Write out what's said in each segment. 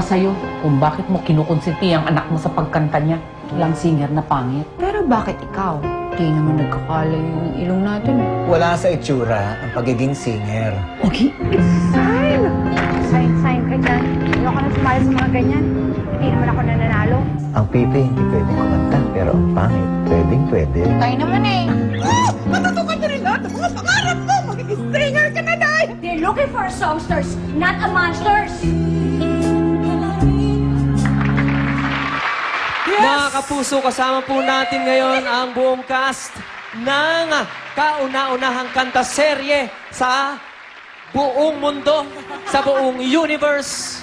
sa'yo kung bakit mo kinukonsinti ang anak mo sa pagkanta niya. Walang singer na pangit. Pero bakit ikaw? Hindi naman nagkakala yung ilong natin. Wala sa itsura ang pagiging singer. Okay. Sign ka dyan. Ayoko na sumali sa mga ganyan. Hindi naman ako nananalo. Ang pipi hindi pwedeng kumanta, pero ang pangit pwede. Tayo naman eh. Matutupad na rin lahat ng mga pangarap mo! Magiging singer ka na, Day! They're looking for songsters, not a monsters. Mga kapuso, kasama po natin ngayon ang buong cast ng kauna-unahang kanta-serye sa buong mundo, sa buong universe,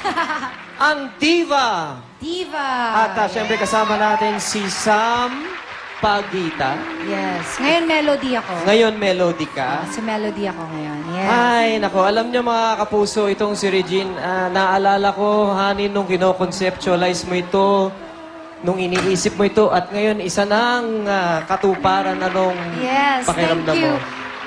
ang Diva. Diva! At syempre kasama natin si Sam Pagita. Yes. Ngayon melody ako. Ngayon melody ka. Si melody ako ngayon. Yes. Ay, nako. Alam niyo mga kapuso, itong si Regine, naalala ko, honey, nung kino-conceptualize mo ito, nung iniisip mo ito, at ngayon isa nang katuparan na nung Yes, pakiramdam thank you. mo.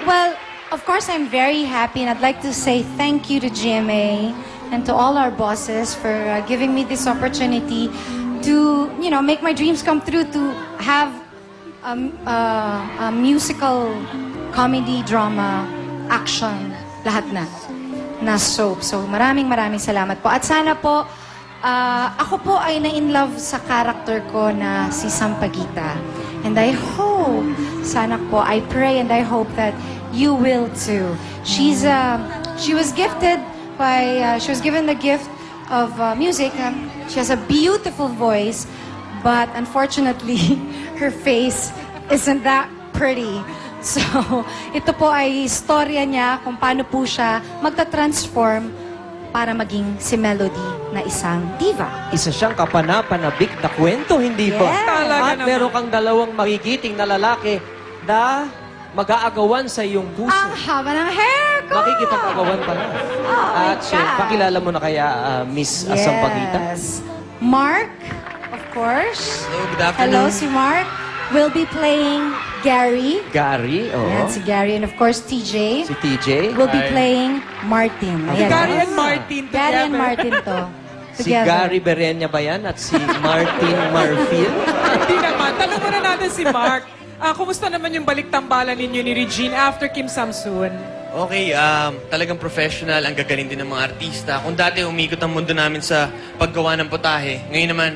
Well, of course, I'm very happy, and I'd like to say thank you to GMA and to all our bosses for giving me this opportunity to, you know, make my dreams come true, to have a musical, comedy, drama, action, lahat na soap. So, maraming salamat po. At sana po, ako po ay na-in-love sa character ko na si Sampaguita. And I hope, sana po, I pray and I hope that you will too. She was gifted by, she was given the gift of music. She has a beautiful voice, but unfortunately, her face isn't that pretty. So, ito po ay istorya niya kung paano po siya magta-transform para maging si Melody na isang diva. Isa siyang kapanapanabik na kwento, hindi ba? Yes. Talaga At naman. meron kang dalawang magigiting na lalaki na mag-aagawan sa iyong puso. Ang haba ng hair ko! Makikipag-agawan pa na. At pakilala mo na kaya Miss Sampaguita? Yes. Mark, of course. Hello, good Hello, si Mark. Will be playing Gary. Gary, Ayan, si Gary. And of course, TJ. Si TJ. Will be playing Martin. Ayan. Gary and Martin Gary and together. Martin to. Si Gary Berenya ba yan? At si Martin Marfil? Hindi naman. Tanong muna natin si Mark. Kumusta naman yung balik-tambalan ninyo ni Regine after Kim Samsun? Okay, talagang professional, ang gagaling din ng mga artista. Kung dati umikot ang mundo namin sa paggawa ng putahe, ngayon naman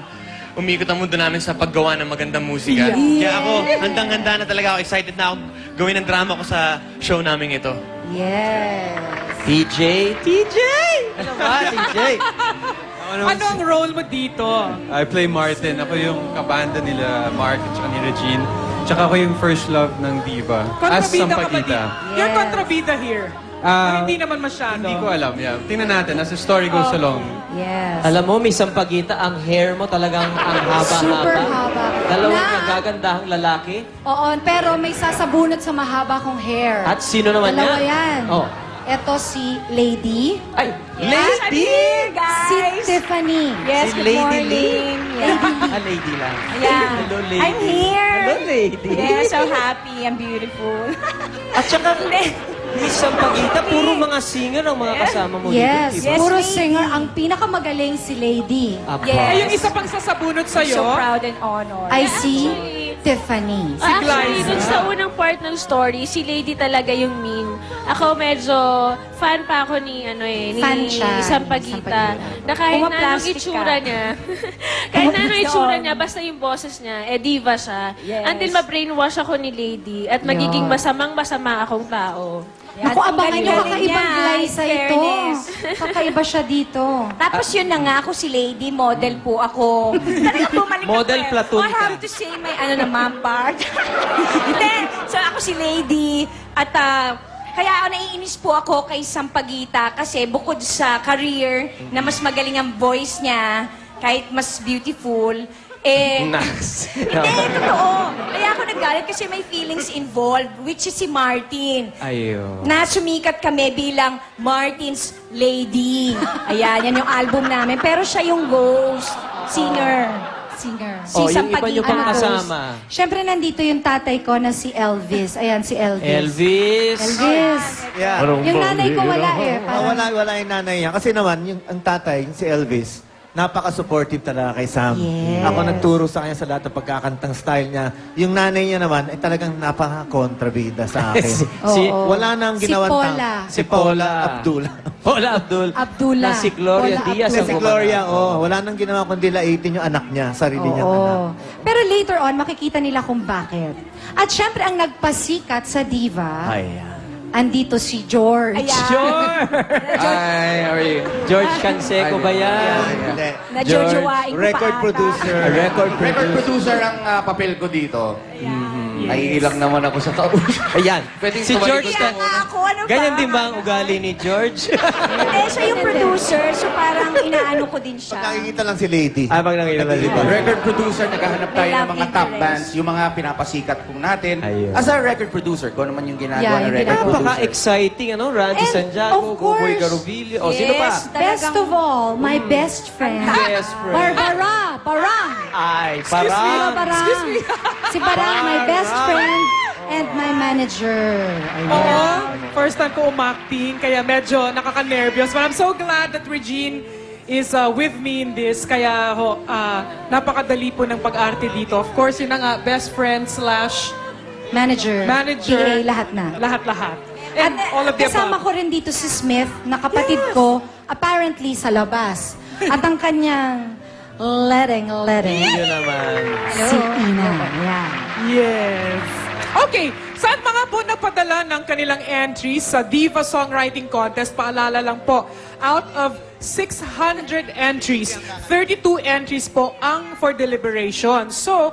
umikot ang mundo namin sa paggawa ng magandang musika. Kaya ako, handang-handa na talaga ako, excited na ako gawin ang drama ko sa show namin ito. Yes. TJ? TJ! Ano ba, TJ? Ano ang role mo dito? I play Martin. Ako yung kabanda nila, Mark at saka ni Regine. Tsaka ako yung first love ng Diva. As Kontrabida ka ba Sampaguita. dito? You're kontrabida here. Pero hindi naman masyado. Hindi ko alam. Yeah. Tingnan natin as the story goes along. Yes. Alam mo, Miss Sampaguita, ang hair mo talagang ang haba-haba. Super haba. Dalawang Na- nagagandahang lalaki. Oo, pero may sasabunot sa mahaba kong hair. At sino naman Dalawa yan? yan. Oh. Ito si Lady. Ay, Lady! Si Tiffany. Yes, si Lady Lee. Lady lang. Yeah. Hello, Lady. I'm here. Hello, Lady. Yeah, so happy. I'm beautiful. At saka, Miss Sampaguita, puro mga singer ang mga kasama mo Yes, dito, diba? puro Lady. singer. Ang pinakamagaling si Lady. Aba. Yes. Ay, yung isa pang sasabunot sa'yo. So proud and honored. I see Tiffany. Actually, Glyza. dun sa unang part ng story, si Lady talaga yung mean. Ako medyo fan pa ako ni Fan siya. Sampaguita. Na kahit na anong Pumaplastic itsura ka. niya, kahit na anong itsura Doon. niya, basta yung boses niya, diva siya. Yes. Until ma-brainwash ako ni Lady at magiging masamang-masama akong tao. Yan, Naku, ang abangan nyo, galing kakaibang niya, Glyza in ito. fairness. Kakaiba siya dito. Tapos yun na nga, ako si Lady, model po ako. Talagang bumalik ako. Model platoon I have ka. to say my naman part. Then, so ako si Lady. At kaya naiinis po ako kay Sampaguita kasi bukod sa career na mas magaling ang voice niya, kahit mas beautiful, Nice. hindi, totoo. Kaya ako nagalit kasi may feelings involved, which is si Martin. Ayun. Na sumikat kami bilang Martin's Lady. Ayan, yan yung album namin. Pero siya yung ghost singer. Singer. Si Oh, yung iba Sampaguita. nyo pang Ano, kasama. Siyempre, nandito yung tatay ko na si Elvis. Ayan, si Elvis. Elvis. Elvis. Yeah. Yung nanay ko wala eh. Parang, Wala yung nanay niya. Kasi naman, ang tatay, si Elvis, napaka-supportive talaga kay Sam. Yes. Ako nagturo sa kanya sa lahat ng pagkakantang style niya. Yung nanay niya naman, ay talagang napaka-kontrabida sa akin. Oo. Wala nang Si ginawan Paula. Si Paula Abdullah. Paula Abdul. Abdullah. Na si Gloria Paula Diaz. Abdullah. Si Gloria, wala nang ginawa kundi laitin yung anak niya, sarili niyang anak. Oo. Pero later on, makikita nila kung bakit. At syempre, ang nagpasikat sa diva, andito si George. Hi, how are you? George Canseco ba yan? Hindi. Najojowain ko Record pa ata. producer. Record producer ang papel ko dito. Naiilang naman ako sa kausap. Ayan. Pwedeng Si tumalikod George Kaya ako. nga ako, ano ba? Ganyan din ba ang ugali ni George? Hindi, siya yung producer, so parang inaano ko din siya. Nakikita lang si Lady. Pag nakilala dito. Record producer, naghahanap tayo May ng mga love top interest. bands, yung mga pinapasikat po natin. Ayun. As a record producer, kung ano man yung ginagawa Yeah, ng yung record ginagawa. producer. Napaka-exciting, ano? Randy And, Santiago, of Boboy course, Garovillo. O, sino pa? Best of all, my best friend. Best friend. Barbara. Barang. Ay, Excuse me, parang. Barang. Si Barang, my best friend and my manager. Oo, first time ko umakting, kaya medyo nakaka-nervyos. But I'm so glad that Regine is with me in this. Kaya napakadali po ng pag-arte dito. Of course, yun na nga, best friend / Manager. manager. PA, lahat na. Lahat-lahat. And all of the Kasama above. ko rin dito si Smith, na kapatid ko, apparently sa labas. At ang kanyang letting. Yun naman. Si Ina. Yan. Yes. Okay, saan mga po nagpadala ng kanilang entries sa Diva Songwriting Contest? Paalala lang po, out of 600 entries, 32 entries po ang for deliberation. So,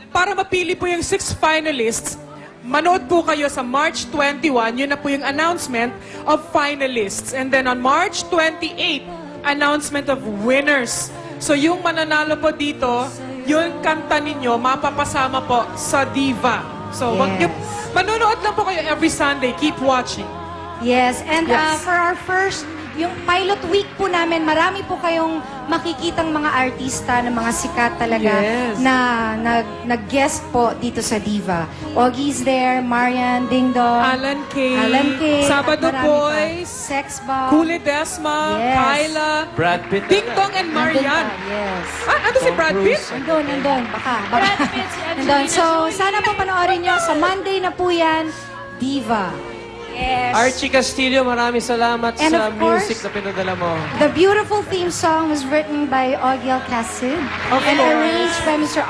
para mapili po yung 6 finalists, manood po kayo sa March 21, yun na po yung announcement of finalists. And then on March 28, announcement of winners. So yung mananalo po dito, yung kanta ninyo, mapapasama po sa Diva. So wag niyo, manonood lang po kayo every Sunday. Keep watching. Yes, and Yes. for our first, yung pilot week po namin, marami po kayong makikitang mga artista na mga sikat talaga Yes. na nag-guest po dito sa Diva. Oggy's there, Marian, Ding Dong, Alan K. at Sabado marami Boys. pa. Sex Bomb. Kule Desma, Yes. Kyla, Brad Pitt. Ding Dong and Marian. Yes. Ano si Brad Pitt? Nandun. Baka. Brad Pitt, si Nandun. Angelina So, Jolie. sana po panoorin nyo. Sa Monday na po yan, Diva. Yes. Archie Castillo, maraming salamat And sa of course, music na pinadala mo. The beautiful theme song was written by Ogiel Cassid and arranged by Mr.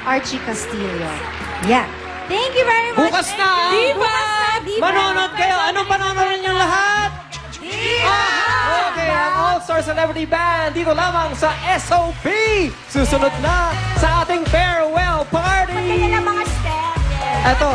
Archie Castillo. Yeah. Thank you very much. Bukas na! Diva! Bukas na, Diva! Manonood kayo! Anong panonood niyo lahat? Diva! Okay, ang All-Star Celebrity Band dito lamang sa SOP! Susunod na sa ating farewell party! Maganda na mga step. Ito,